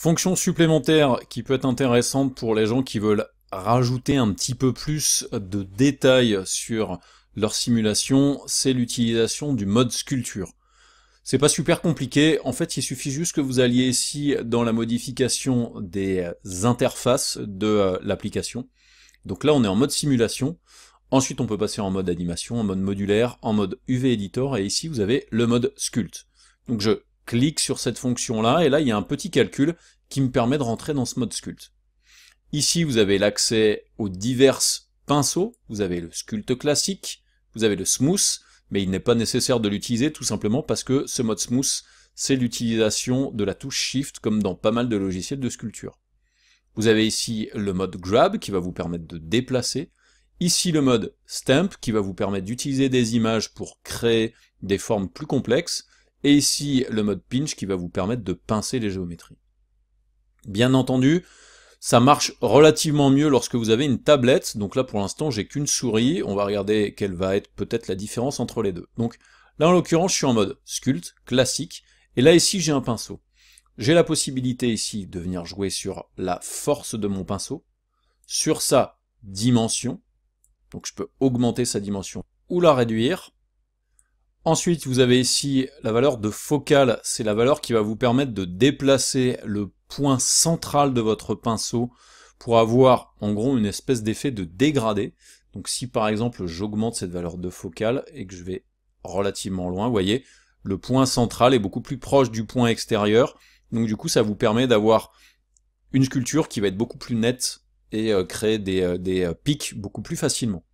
Fonction supplémentaire qui peut être intéressante pour les gens qui veulent rajouter un petit peu plus de détails sur leur simulation, c'est l'utilisation du mode sculpture. C'est pas super compliqué, en fait il suffit juste que vous alliez ici dans la modification des interfaces de l'application. Donc là on est en mode simulation, ensuite on peut passer en mode animation, en mode modulaire, en mode UV Editor, et ici vous avez le mode sculpt. Donc je clique sur cette fonction là, et là il y a un petit calcul qui me permet de rentrer dans ce mode sculpt. Ici vous avez l'accès aux divers pinceaux, vous avez le sculpt classique, vous avez le smooth, mais il n'est pas nécessaire de l'utiliser tout simplement parce que ce mode smooth, c'est l'utilisation de la touche Shift comme dans pas mal de logiciels de sculpture. Vous avez ici le mode Grab qui va vous permettre de déplacer, ici le mode Stamp qui va vous permettre d'utiliser des images pour créer des formes plus complexes, et ici le mode Pinch qui va vous permettre de pincer les géométries. Bien entendu, ça marche relativement mieux lorsque vous avez une tablette, donc là pour l'instant j'ai qu'une souris, on va regarder quelle va être peut-être la différence entre les deux. Donc là en l'occurrence je suis en mode sculpt, classique, et là ici j'ai un pinceau. J'ai la possibilité ici de venir jouer sur la force de mon pinceau, sur sa dimension, donc je peux augmenter sa dimension ou la réduire. Ensuite vous avez ici la valeur de focale, c'est la valeur qui va vous permettre de déplacer le point central de votre pinceau pour avoir en gros une espèce d'effet de dégradé. Donc si par exemple j'augmente cette valeur de focale et que je vais relativement loin, vous voyez, le point central est beaucoup plus proche du point extérieur, donc du coup ça vous permet d'avoir une sculpture qui va être beaucoup plus nette et créer des pics beaucoup plus facilement.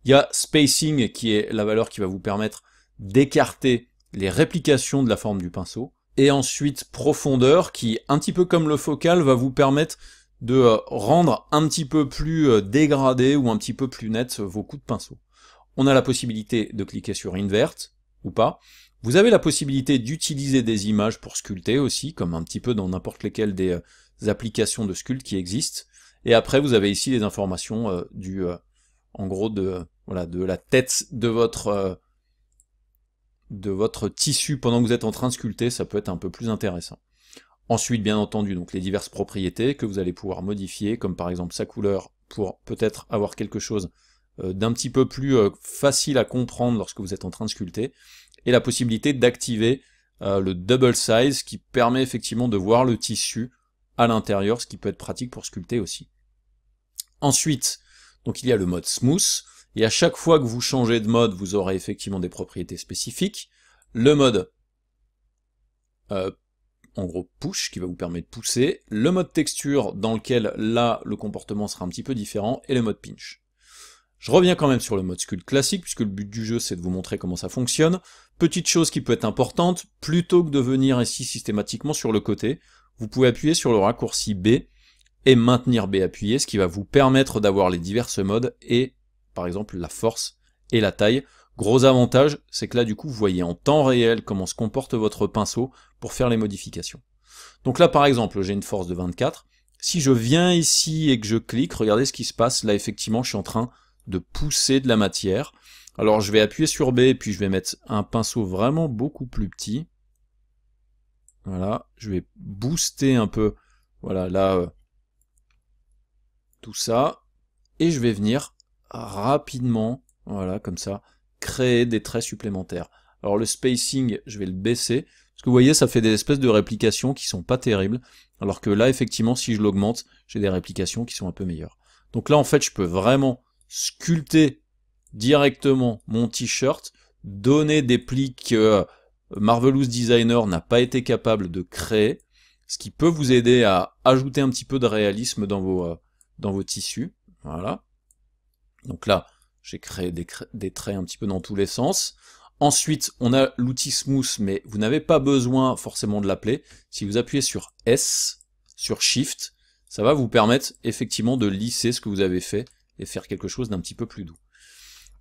Il y a spacing qui est la valeur qui va vous permettre d'écarter les réplications de la forme du pinceau, et ensuite profondeur qui, un petit peu comme le focal, va vous permettre de rendre un petit peu plus dégradé ou un petit peu plus net vos coups de pinceau. On a la possibilité de cliquer sur Invert ou pas. Vous avez la possibilité d'utiliser des images pour sculpter aussi, comme un petit peu dans n'importe lesquelles des applications de sculpt qui existent. Et après vous avez ici les informations en gros de la tête de votre tissu pendant que vous êtes en train de sculpter, ça peut être un peu plus intéressant. Ensuite, bien entendu, donc les diverses propriétés que vous allez pouvoir modifier, comme par exemple sa couleur, pour peut-être avoir quelque chose d'un petit peu plus facile à comprendre lorsque vous êtes en train de sculpter, et la possibilité d'activer le double size, qui permet effectivement de voir le tissu à l'intérieur, ce qui peut être pratique pour sculpter aussi. Ensuite, donc il y a le mode smooth, et à chaque fois que vous changez de mode, vous aurez effectivement des propriétés spécifiques. Le mode, en gros, push, qui va vous permettre de pousser. Le mode texture, dans lequel, là, le comportement sera un petit peu différent. Et le mode pinch. Je reviens quand même sur le mode sculpt classique, puisque le but du jeu, c'est de vous montrer comment ça fonctionne. Petite chose qui peut être importante, plutôt que de venir ici systématiquement sur le côté, vous pouvez appuyer sur le raccourci B, et maintenir B appuyé, ce qui va vous permettre d'avoir les diverses modes, et par exemple la force et la taille. Gros avantage, c'est que là du coup vous voyez en temps réel comment se comporte votre pinceau pour faire les modifications. Donc là par exemple j'ai une force de 24, si je viens ici et que je clique, regardez ce qui se passe, là effectivement je suis en train de pousser de la matière. Alors je vais appuyer sur B et puis je vais mettre un pinceau vraiment beaucoup plus petit. Voilà, je vais booster un peu, voilà là, tout ça, et je vais venir rapidement, voilà, comme ça, créer des traits supplémentaires. Alors le spacing, je vais le baisser, parce que vous voyez, ça fait des espèces de réplications qui sont pas terribles, alors que là, effectivement, si je l'augmente, j'ai des réplications qui sont un peu meilleures. Donc là, en fait, je peux vraiment sculpter directement mon t-shirt, donner des plis que Marvelous Designer n'a pas été capable de créer, ce qui peut vous aider à ajouter un petit peu de réalisme dans vos tissus. Voilà. Donc là, j'ai créé des traits un petit peu dans tous les sens. Ensuite, on a l'outil Smooth, mais vous n'avez pas besoin forcément de l'appeler. Si vous appuyez sur S, sur Shift, ça va vous permettre effectivement de lisser ce que vous avez fait et faire quelque chose d'un petit peu plus doux.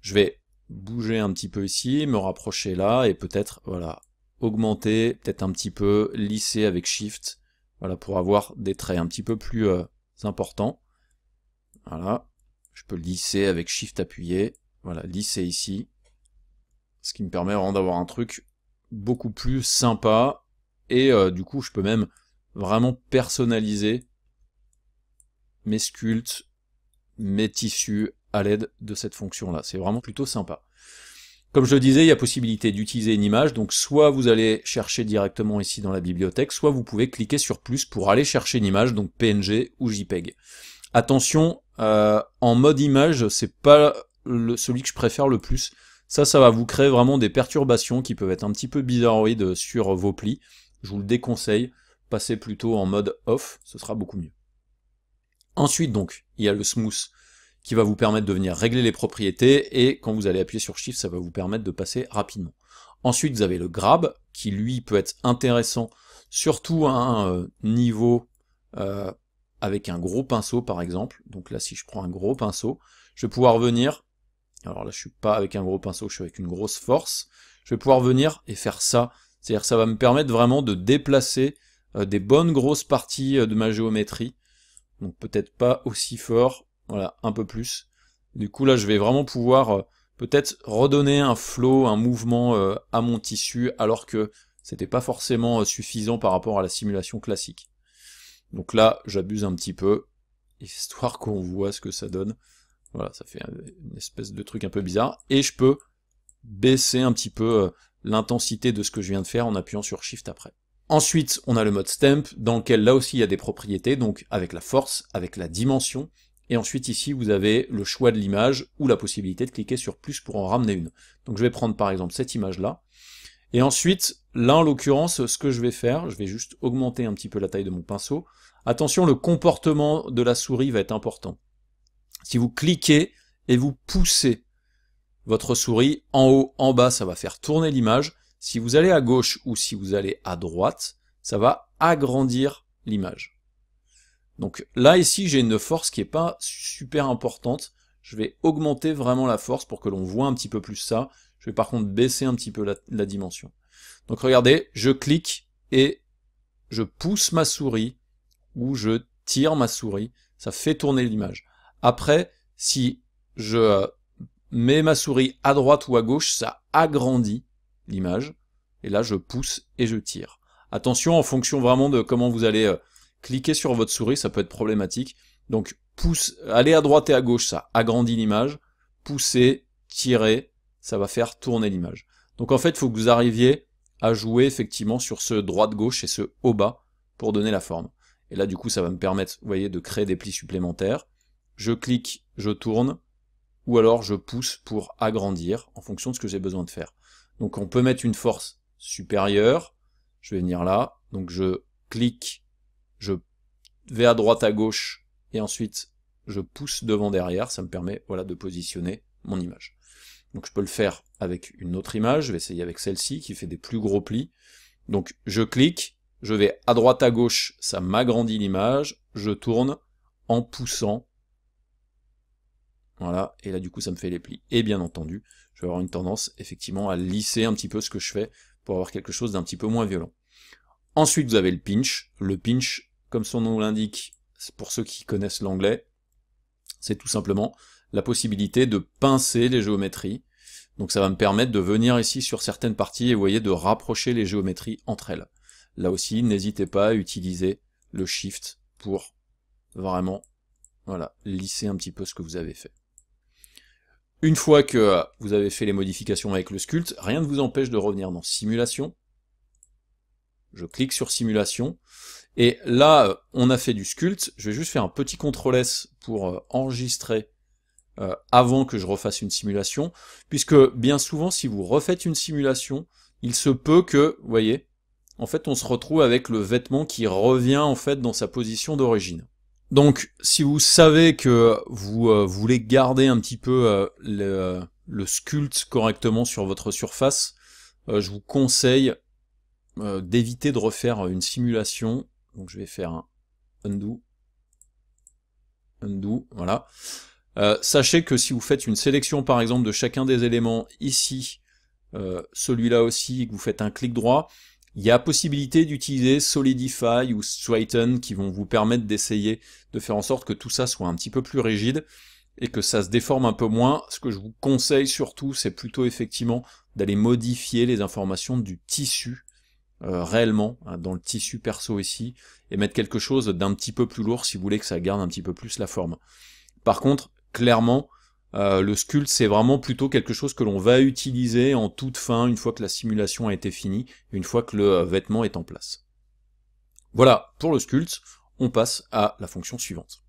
Je vais bouger un petit peu ici, me rapprocher là, et peut-être, voilà, augmenter, peut-être un petit peu, lisser avec Shift, voilà, pour avoir des traits un petit peu plus importants. Voilà. Je peux lisser avec Shift appuyé, voilà, lisser ici, ce qui me permet vraiment d'avoir un truc beaucoup plus sympa, et du coup je peux même vraiment personnaliser mes sculptes, mes tissus à l'aide de cette fonction-là. C'est vraiment plutôt sympa. Comme je le disais, il y a possibilité d'utiliser une image, donc soit vous allez chercher directement ici dans la bibliothèque, soit vous pouvez cliquer sur plus pour aller chercher une image, donc PNG ou JPEG. Attention, en mode image, c'est pas celui que je préfère le plus. Ça va vous créer vraiment des perturbations qui peuvent être un petit peu bizarroïdes sur vos plis. Je vous le déconseille, passez plutôt en mode off, ce sera beaucoup mieux. Ensuite donc, il y a le smooth qui va vous permettre de venir régler les propriétés, et quand vous allez appuyer sur Shift, ça va vous permettre de passer rapidement. Ensuite, vous avez le grab, qui lui peut être intéressant, surtout à un niveau avec un gros pinceau par exemple. Donc là, si je prends un gros pinceau, je vais pouvoir venir, alors là je suis pas avec un gros pinceau, je suis avec une grosse force, je vais pouvoir venir et faire ça, c'est-à-dire que ça va me permettre vraiment de déplacer des bonnes grosses parties de ma géométrie, donc peut-être pas aussi fort, voilà, un peu plus. Du coup là je vais vraiment pouvoir peut-être redonner un flow, un mouvement à mon tissu, alors que c'était pas forcément suffisant par rapport à la simulation classique. Donc là j'abuse un petit peu, histoire qu'on voit ce que ça donne. Voilà, ça fait une espèce de truc un peu bizarre, et je peux baisser un petit peu l'intensité de ce que je viens de faire en appuyant sur Shift après. Ensuite, on a le mode Stamp, dans lequel là aussi il y a des propriétés, donc avec la force, avec la dimension, et ensuite ici vous avez le choix de l'image, ou la possibilité de cliquer sur plus pour en ramener une. Donc je vais prendre par exemple cette image-là, et ensuite, là en l'occurrence, ce que je vais faire, je vais juste augmenter un petit peu la taille de mon pinceau. Attention, le comportement de la souris va être important. Si vous cliquez et vous poussez votre souris en haut, en bas, ça va faire tourner l'image. Si vous allez à gauche ou si vous allez à droite, ça va agrandir l'image. Donc là, ici, j'ai une force qui n'est pas super importante. Je vais augmenter vraiment la force pour que l'on voit un petit peu plus ça. Je vais par contre baisser un petit peu la dimension. Donc regardez, je clique et je pousse ma souris ou je tire ma souris. Ça fait tourner l'image. Après, si je mets ma souris à droite ou à gauche, ça agrandit l'image. Et là, je pousse et je tire. Attention, en fonction vraiment de comment vous allez cliquer sur votre souris, ça peut être problématique. Donc, aller à droite et à gauche, ça agrandit l'image. Pousser, tirer, ça va faire tourner l'image. Donc en fait, il faut que vous arriviez à jouer effectivement sur ce droite-gauche et ce haut-bas pour donner la forme. Et là, du coup, ça va me permettre, vous voyez, de créer des plis supplémentaires. Je clique, je tourne, ou alors je pousse pour agrandir, en fonction de ce que j'ai besoin de faire. Donc on peut mettre une force supérieure, je vais venir là, donc je clique, je vais à droite, à gauche, et ensuite je pousse devant, derrière, ça me permet, voilà, de positionner mon image. Donc je peux le faire avec une autre image, je vais essayer avec celle-ci, qui fait des plus gros plis. Donc je clique, je vais à droite, à gauche, ça m'agrandit l'image, je tourne en poussant, voilà, et là du coup ça me fait les plis. Et bien entendu, je vais avoir une tendance effectivement à lisser un petit peu ce que je fais pour avoir quelque chose d'un petit peu moins violent. Ensuite vous avez le pinch. Le pinch, comme son nom l'indique, pour ceux qui connaissent l'anglais, c'est tout simplement la possibilité de pincer les géométries. Donc ça va me permettre de venir ici sur certaines parties et vous voyez de rapprocher les géométries entre elles. Là aussi, n'hésitez pas à utiliser le Shift pour vraiment, voilà, lisser un petit peu ce que vous avez fait. Une fois que vous avez fait les modifications avec le sculpt, rien ne vous empêche de revenir dans Simulation. Je clique sur Simulation. Et là, on a fait du sculpt. Je vais juste faire un petit CTRL-S pour enregistrer avant que je refasse une simulation. Puisque bien souvent, si vous refaites une simulation, il se peut que, vous voyez, en fait, on se retrouve avec le vêtement qui revient en fait dans sa position d'origine. Donc, si vous savez que vous voulez garder un petit peu le sculpt correctement sur votre surface, je vous conseille d'éviter de refaire une simulation. Donc, je vais faire un undo, voilà. Sachez que si vous faites une sélection, par exemple, de chacun des éléments ici, celui-là aussi, et que vous faites un clic droit, il y a possibilité d'utiliser Solidify ou Straighten qui vont vous permettre d'essayer de faire en sorte que tout ça soit un petit peu plus rigide et que ça se déforme un peu moins. Ce que je vous conseille surtout, c'est plutôt effectivement d'aller modifier les informations du tissu réellement hein, dans le tissu perso ici, et mettre quelque chose d'un petit peu plus lourd si vous voulez que ça garde un petit peu plus la forme. Par contre, clairement, le sculpt, c'est vraiment plutôt quelque chose que l'on va utiliser en toute fin, une fois que la simulation a été finie, une fois que le vêtement est en place. Voilà pour le sculpt, on passe à la fonction suivante.